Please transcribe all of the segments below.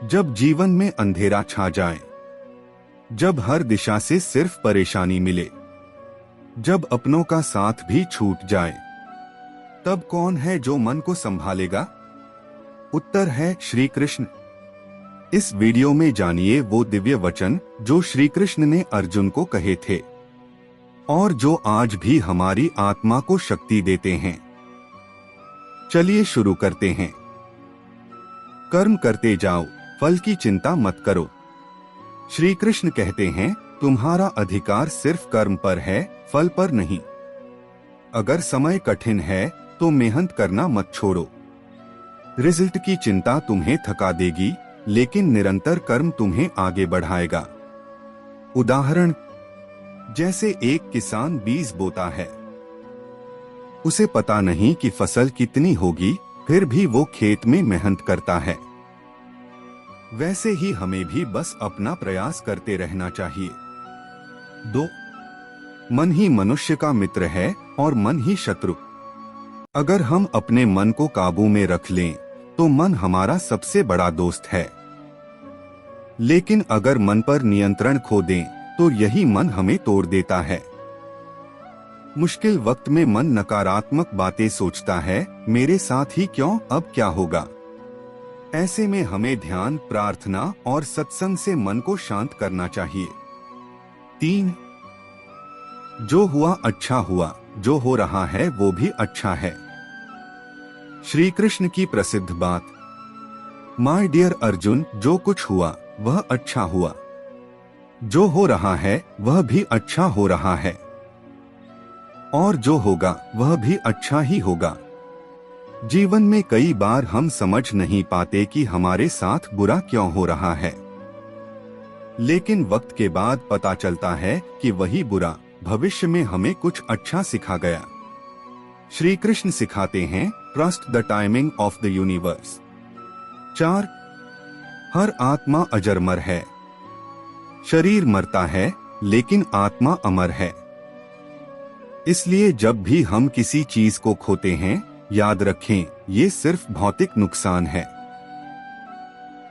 जब जीवन में अंधेरा छा जाए, जब हर दिशा से सिर्फ परेशानी मिले, जब अपनों का साथ भी छूट जाए, तब कौन है जो मन को संभालेगा? उत्तर है श्री कृष्ण। इस वीडियो में जानिए वो दिव्य वचन जो श्री कृष्ण ने अर्जुन को कहे थे और जो आज भी हमारी आत्मा को शक्ति देते हैं। चलिए शुरू करते हैं। कर्म करते जाओ, फल की चिंता मत करो। श्री कृष्ण कहते हैं, तुम्हारा अधिकार सिर्फ कर्म पर है, फल पर नहीं। अगर समय कठिन है तो मेहनत करना मत छोड़ो। रिजल्ट की चिंता तुम्हें थका देगी, लेकिन निरंतर कर्म तुम्हें आगे बढ़ाएगा। उदाहरण, जैसे एक किसान बीज बोता है, उसे पता नहीं कि फसल कितनी होगी, फिर भी वो खेत में मेहनत करता है। वैसे ही हमें भी बस अपना प्रयास करते रहना चाहिए। 2. मन ही मनुष्य का मित्र है और मन ही शत्रु। अगर हम अपने मन को काबू में रख लें तो मन हमारा सबसे बड़ा दोस्त है, लेकिन अगर मन पर नियंत्रण खो दें तो यही मन हमें तोड़ देता है। मुश्किल वक्त में मन नकारात्मक बातें सोचता है, मेरे साथ ही क्यों, अब क्या होगा। ऐसे में हमें ध्यान, प्रार्थना और सत्संग से मन को शांत करना चाहिए। 3. जो हुआ अच्छा हुआ, जो हो रहा है वो भी अच्छा है। श्री कृष्ण की प्रसिद्ध बात, माय डियर अर्जुन, जो कुछ हुआ वह अच्छा हुआ, जो हो रहा है वह भी अच्छा हो रहा है, और जो होगा वह भी अच्छा ही होगा। जीवन में कई बार हम समझ नहीं पाते कि हमारे साथ बुरा क्यों हो रहा है, लेकिन वक्त के बाद पता चलता है कि वही बुरा भविष्य में हमें कुछ अच्छा सिखा गया। श्री कृष्ण सिखाते हैं, trust the timing of the universe. 4. हर आत्मा अजरमर है। शरीर मरता है लेकिन आत्मा अमर है। इसलिए जब भी हम किसी चीज को खोते हैं, याद रखें, ये सिर्फ भौतिक नुकसान है।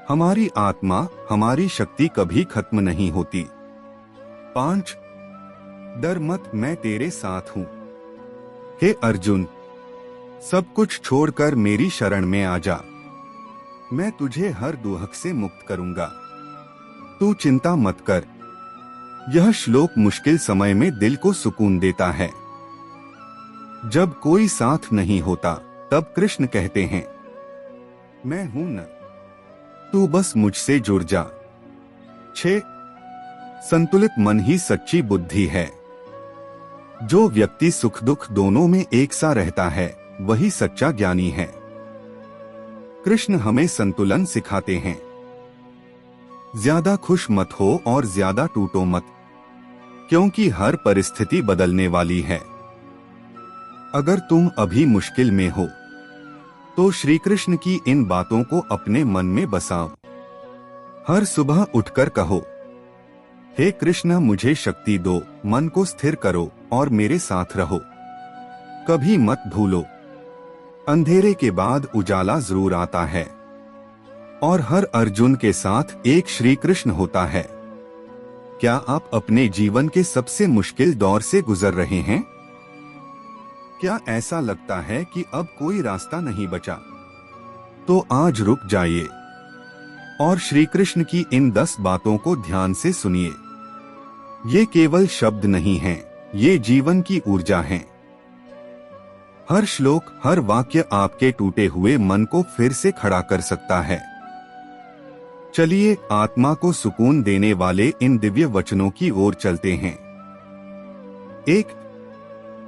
हमारी आत्मा, हमारी शक्ति कभी खत्म नहीं होती। 5. डर मत, मैं तेरे साथ हूँ। हे अर्जुन, सब कुछ छोड़कर मेरी शरण में आ जा। मैं तुझे हर दुहक से मुक्त करूंगा। तू चिंता मत कर। यह श्लोक मुश्किल समय में दिल को सुकून देता है। जब कोई साथ नहीं होता तब कृष्ण कहते हैं, मैं हूं न, तू बस मुझसे जुड़ जा। 6. संतुलित मन ही सच्ची बुद्धि है। जो व्यक्ति सुख दुख दोनों में एक सा रहता है वही सच्चा ज्ञानी है। कृष्ण हमें संतुलन सिखाते हैं। ज्यादा खुश मत हो और ज्यादा टूटो मत, क्योंकि हर परिस्थिति बदलने वाली है। अगर तुम अभी मुश्किल में हो तो श्री कृष्ण की इन बातों को अपने मन में बसाओ। हर सुबह उठकर कहो, हे कृष्ण, मुझे शक्ति दो, मन को स्थिर करो और मेरे साथ रहो। कभी मत भूलो, अंधेरे के बाद उजाला जरूर आता है और हर अर्जुन के साथ एक श्री कृष्ण होता है। क्या आप अपने जीवन के सबसे मुश्किल दौर से गुजर रहे हैं? क्या ऐसा लगता है कि अब कोई रास्ता नहीं बचा? तो आज रुक जाइए और श्री कृष्ण की इन 10 बातों को ध्यान से सुनिए। ये केवल शब्द नहीं हैं, ये जीवन की ऊर्जा हैं। हर श्लोक, हर वाक्य आपके टूटे हुए मन को फिर से खड़ा कर सकता है। चलिए आत्मा को सुकून देने वाले इन दिव्य वचनों की ओर चलते हैं। 1.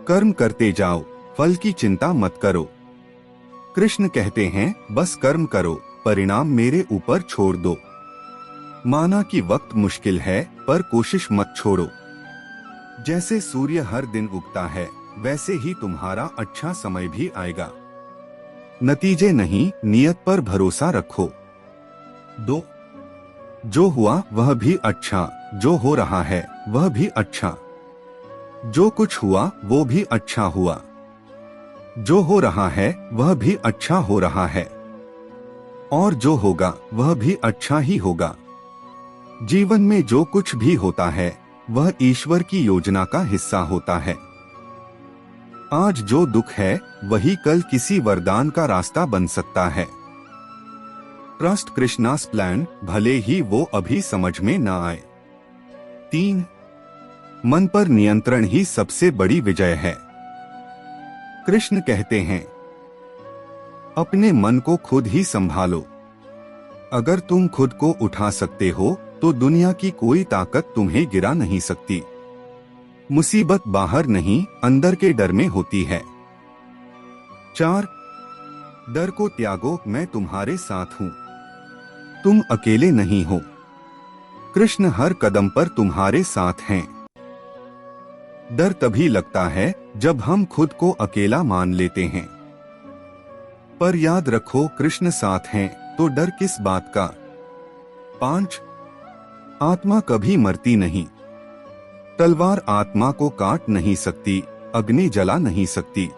कर्म करते जाओ, फल की चिंता मत करो। कृष्ण कहते हैं, बस कर्म करो, परिणाम मेरे ऊपर छोड़ दो। माना कि वक्त मुश्किल है, पर कोशिश मत छोड़ो। जैसे सूर्य हर दिन उगता है, वैसे ही तुम्हारा अच्छा समय भी आएगा। नतीजे नहीं, नियत पर भरोसा रखो। 2. जो हुआ वह भी अच्छा, जो हो रहा है वह भी अच्छा, जो कुछ हुआ वो भी अच्छा हुआ, जो हो रहा है वह भी अच्छा हो रहा है। और जो होगा वह भी अच्छा ही होगा। जीवन में जो कुछ भी होता है वह ईश्वर की योजना का हिस्सा होता है। आज जो दुख है वही कल किसी वरदान का रास्ता बन सकता है। ट्रस्ट कृष्णास प्लान, भले ही वो अभी समझ में न आए। 3. मन पर नियंत्रण ही सबसे बड़ी विजय है। कृष्ण कहते हैं, अपने मन को खुद ही संभालो। अगर तुम खुद को उठा सकते हो तो दुनिया की कोई ताकत तुम्हें गिरा नहीं सकती। मुसीबत बाहर नहीं, अंदर के डर में होती है। 4. डर को त्यागो, मैं तुम्हारे साथ हूं। तुम अकेले नहीं हो। कृष्ण हर कदम पर तुम्हारे साथ हैं। डर तभी लगता है जब हम खुद को अकेला मान लेते हैं। पर याद रखो, कृष्ण साथ हैं तो डर किस बात का। 5. आत्मा कभी मरती नहीं। तलवार आत्मा को काट नहीं सकती, अग्नि जला नहीं सकती।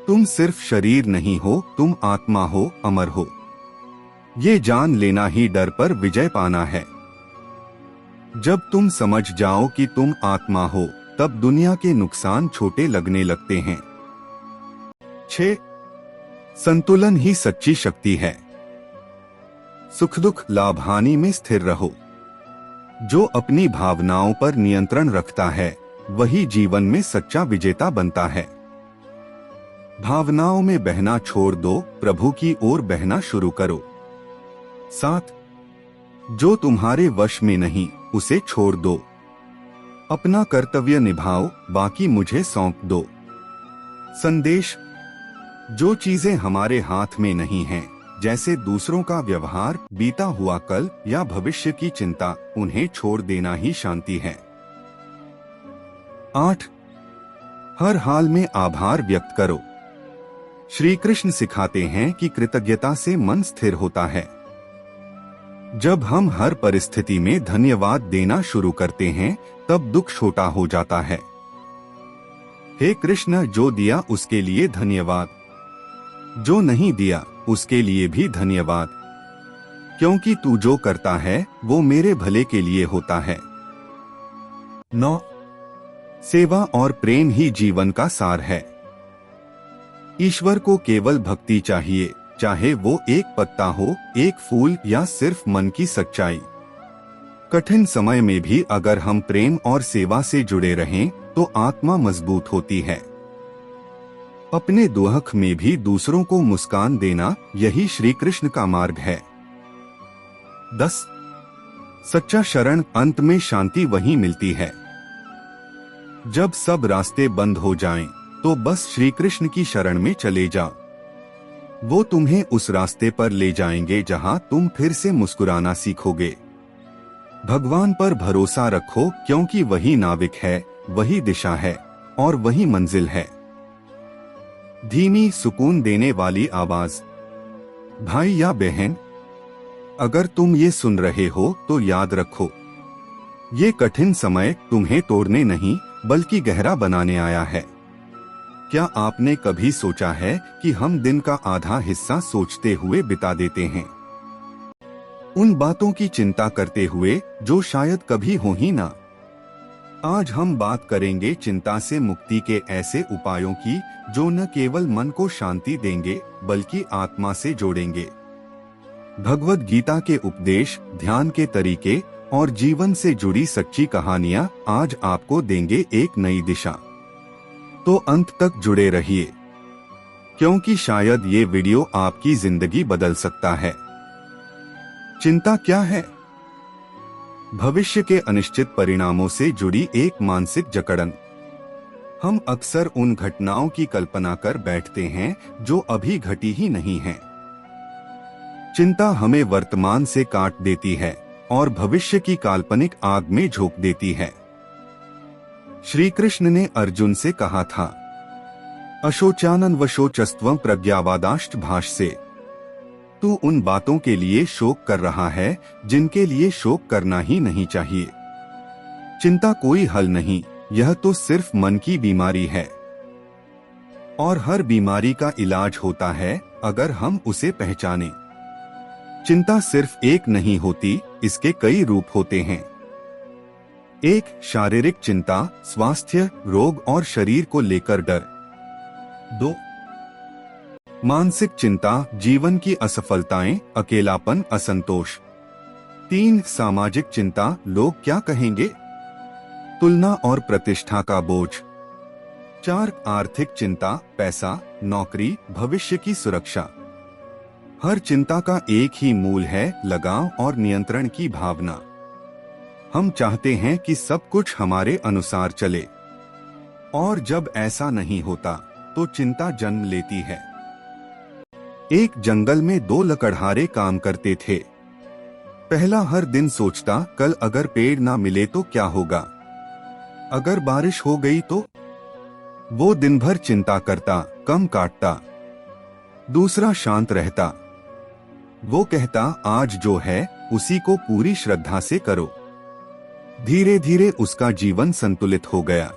तुम सिर्फ शरीर नहीं हो, तुम आत्मा हो, अमर हो। ये जान लेना ही डर पर विजय पाना है। जब तुम समझ जाओ कि तुम आत्मा हो तब दुनिया के नुकसान छोटे लगने लगते हैं। 6. संतुलन ही सच्ची शक्ति है। सुख दुख लाभ हानि में स्थिर रहो। जो अपनी भावनाओं पर नियंत्रण रखता है वही जीवन में सच्चा विजेता बनता है। भावनाओं में बहना छोड़ दो, प्रभु की ओर बहना शुरू करो। 7. जो तुम्हारे वश में नहीं उसे छोड़ दो। अपना कर्तव्य निभाओ, बाकी मुझे सौंप दो। संदेश, जो चीजें हमारे हाथ में नहीं हैं, जैसे दूसरों का व्यवहार, बीता हुआ कल या भविष्य की चिंता, उन्हें छोड़ देना ही शांति है। 8. हर हाल में आभार व्यक्त करो। श्री कृष्ण सिखाते हैं कि कृतज्ञता से मन स्थिर होता है। जब हम हर परिस्थिति में धन्यवाद देना शुरू करते हैं तब दुख छोटा हो जाता है। हे कृष्ण, जो दिया उसके लिए धन्यवाद, जो नहीं दिया उसके लिए भी धन्यवाद, क्योंकि तू जो करता है वो मेरे भले के लिए होता है। 9. सेवा और प्रेम ही जीवन का सार है। ईश्वर को केवल भक्ति चाहिए, चाहे वो एक पत्ता हो, एक फूल या सिर्फ मन की सच्चाई। कठिन समय में भी अगर हम प्रेम और सेवा से जुड़े रहें तो आत्मा मजबूत होती है। अपने दुख में भी दूसरों को मुस्कान देना, यही श्री कृष्ण का मार्ग है। 10. सच्चा शरण, अंत में शांति वहीं मिलती है। जब सब रास्ते बंद हो जाएं, तो बस श्री कृष्ण की शरण में चले जाओ। वो तुम्हें उस रास्ते पर ले जाएंगे जहां तुम फिर से मुस्कुराना सीखोगे। भगवान पर भरोसा रखो, क्योंकि वही नाविक है, वही दिशा है और वही मंजिल है। धीमी सुकून देने वाली आवाज। भाई या बहन, अगर तुम ये सुन रहे हो तो याद रखो, ये कठिन समय तुम्हें तोड़ने नहीं बल्कि गहरा बनाने आया है। क्या आपने कभी सोचा है कि हम दिन का आधा हिस्सा सोचते हुए बिता देते हैं, उन बातों की चिंता करते हुए जो शायद कभी हो ही ना। आज हम बात करेंगे चिंता से मुक्ति के ऐसे उपायों की जो न केवल मन को शांति देंगे बल्कि आत्मा से जोड़ेंगे। भगवद गीता के उपदेश, ध्यान के तरीके और जीवन से जुड़ी सच्ची कहानियां आज आपको देंगे एक नई दिशा। तो अंत तक जुड़े रहिए, क्योंकि शायद ये वीडियो आपकी जिंदगी बदल सकता है। चिंता क्या है? भविष्य के अनिश्चित परिणामों से जुड़ी एक मानसिक जकड़न। हम अक्सर उन घटनाओं की कल्पना कर बैठते हैं जो अभी घटी ही नहीं हैं। चिंता हमें वर्तमान से काट देती है और भविष्य की काल्पनिक आग में झोंक देती है। श्री कृष्ण ने अर्जुन से कहा था, अशोचानन वशोचस्त्वं प्रज्ञावादाश्च भाष्ये। तू उन बातों के लिए शोक कर रहा है जिनके लिए शोक करना ही नहीं चाहिए। चिंता कोई हल नहीं, यह तो सिर्फ मन की बीमारी है। और हर बीमारी का इलाज होता है अगर हम उसे पहचानें। चिंता सिर्फ एक नहीं होती, इसके कई रूप होते हैं। 1. शारीरिक चिंता, स्वास्थ्य, रोग और शरीर को लेकर डर। 2. मानसिक चिंता, जीवन की असफलताएं, अकेलापन, असंतोष। 3. सामाजिक चिंता, लोग क्या कहेंगे, तुलना और प्रतिष्ठा का बोझ। 4. आर्थिक चिंता, पैसा, नौकरी, भविष्य की सुरक्षा। हर चिंता का एक ही मूल है, लगाव और नियंत्रण की भावना। हम चाहते हैं कि सब कुछ हमारे अनुसार चले, और जब ऐसा नहीं होता तो चिंता जन्म लेती है। एक जंगल में 2 लकड़हारे काम करते थे। पहला हर दिन सोचता, कल अगर पेड़ ना मिले तो क्या होगा, अगर बारिश हो गई तो। वो दिन भर चिंता करता, कम काटता। दूसरा शांत रहता। वो कहता, आज जो है उसी को पूरी श्रद्धा से करो। धीरे धीरे उसका जीवन संतुलित हो गया।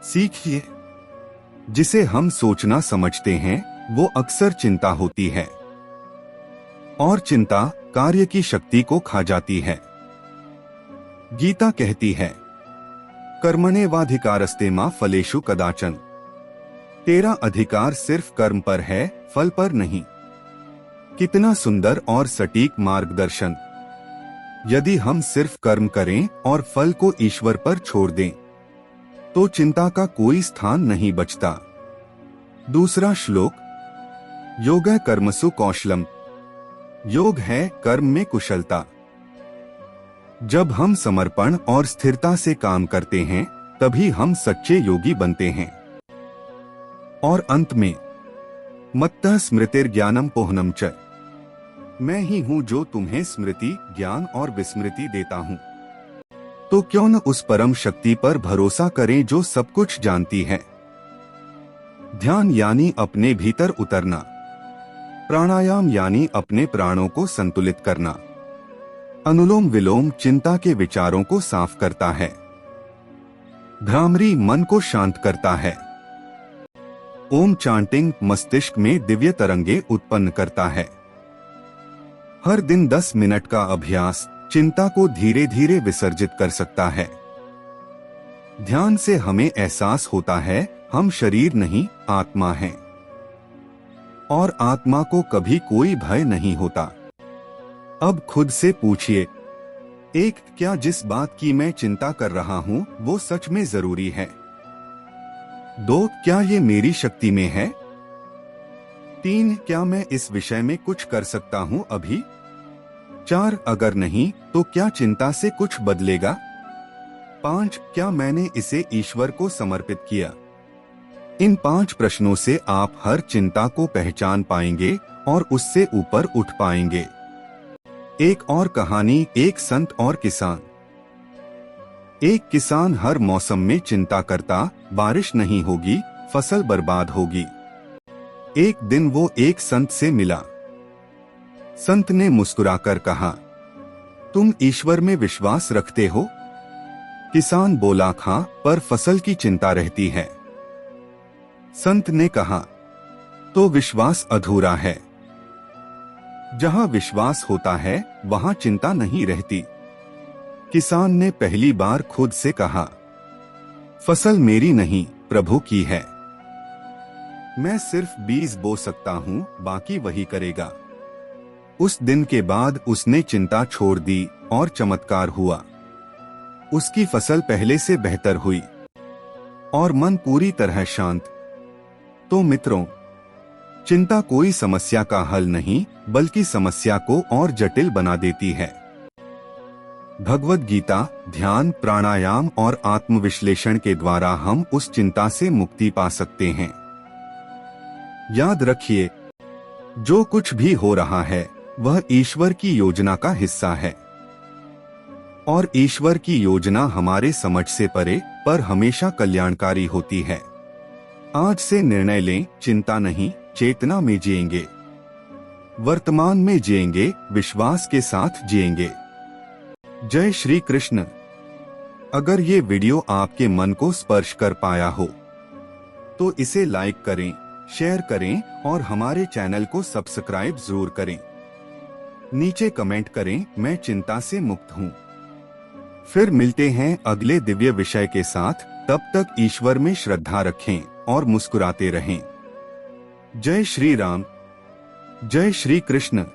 सीखिए, जिसे हम सोचना समझते हैं वो अक्सर चिंता होती है, और चिंता कार्य की शक्ति को खा जाती है। गीता कहती है, कर्मण्येवाधिकारस्ते मा फलेषु कदाचन। तेरा अधिकार सिर्फ कर्म पर है, फल पर नहीं। कितना सुंदर और सटीक मार्गदर्शन। यदि हम सिर्फ कर्म करें और फल को ईश्वर पर छोड़ दें तो चिंता का कोई स्थान नहीं बचता। दूसरा श्लोक, योगः कर्मसु कौशलम। योग है कर्म में कुशलता। जब हम समर्पण और स्थिरता से काम करते हैं तभी हम सच्चे योगी बनते हैं। और अंत में, मत्तः स्मृतिर्ज्ञानम पोहनम च। मैं ही हूँ जो तुम्हें स्मृति, ज्ञान और विस्मृति देता हूँ। तो क्यों न उस परम शक्ति पर भरोसा करें जो सब कुछ जानती है। ध्यान यानी अपने भीतर उतरना। प्राणायाम यानी अपने प्राणों को संतुलित करना। अनुलोम विलोम चिंता के विचारों को साफ करता है। भ्रामरी मन को शांत करता है। ओम चांटिंग मस्तिष्क में दिव्य तरंगे उत्पन्न करता है। हर दिन 10 मिनट का अभ्यास चिंता को धीरे धीरे विसर्जित कर सकता है। ध्यान से हमें एहसास होता है हम शरीर नहीं, आत्मा हैं, और आत्मा को कभी कोई भय नहीं होता। अब खुद से पूछिए, 1. क्या जिस बात की मैं चिंता कर रहा हूँ वो सच में जरूरी है? 2. क्या ये मेरी शक्ति में है? 3. क्या मैं इस विषय में कुछ कर सकता हूँ अभी? 4. अगर नहीं तो क्या चिंता से कुछ बदलेगा? 5. क्या मैंने इसे ईश्वर को समर्पित किया? इन 5 प्रश्नों से आप हर चिंता को पहचान पाएंगे और उससे ऊपर उठ पाएंगे। एक और कहानी, एक संत और किसान। एक किसान हर मौसम में चिंता करता, बारिश नहीं होगी, फसल बर्बाद होगी। एक दिन वो एक संत से मिला। संत ने मुस्कुराकर कहा, तुम ईश्वर में विश्वास रखते हो? किसान बोला, हाँ, पर फसल की चिंता रहती है। संत ने कहा, तो विश्वास अधूरा है। जहां विश्वास होता है वहां चिंता नहीं रहती। किसान ने पहली बार खुद से कहा, फसल मेरी नहीं, प्रभु की है। मैं सिर्फ बीज बो सकता हूँ, बाकी वही करेगा। उस दिन के बाद उसने चिंता छोड़ दी और चमत्कार हुआ। उसकी फसल पहले से बेहतर हुई और मन पूरी तरह शांत। तो मित्रों, चिंता कोई समस्या का हल नहीं, बल्कि समस्या को और जटिल बना देती है। भगवद गीता, ध्यान, प्राणायाम और आत्मविश्लेषण के द्वारा हम उस चिंता से मुक्ति पा सकते हैं। याद रखिए, जो कुछ भी हो रहा है वह ईश्वर की योजना का हिस्सा है, और ईश्वर की योजना हमारे समझ से परे पर हमेशा कल्याणकारी होती है। आज से निर्णय लें, चिंता नहीं, चेतना में जिएंगे, वर्तमान में जिएंगे, विश्वास के साथ जिएंगे। जय श्री कृष्ण। अगर ये वीडियो आपके मन को स्पर्श कर पाया हो तो इसे लाइक करें, शेयर करें और हमारे चैनल को सब्सक्राइब जरूर करें। नीचे कमेंट करें, मैं चिंता से मुक्त हूँ। फिर मिलते हैं अगले दिव्य विषय के साथ। तब तक ईश्वर में श्रद्धा रखें और मुस्कुराते रहें। जय श्री राम, जय श्री कृष्ण।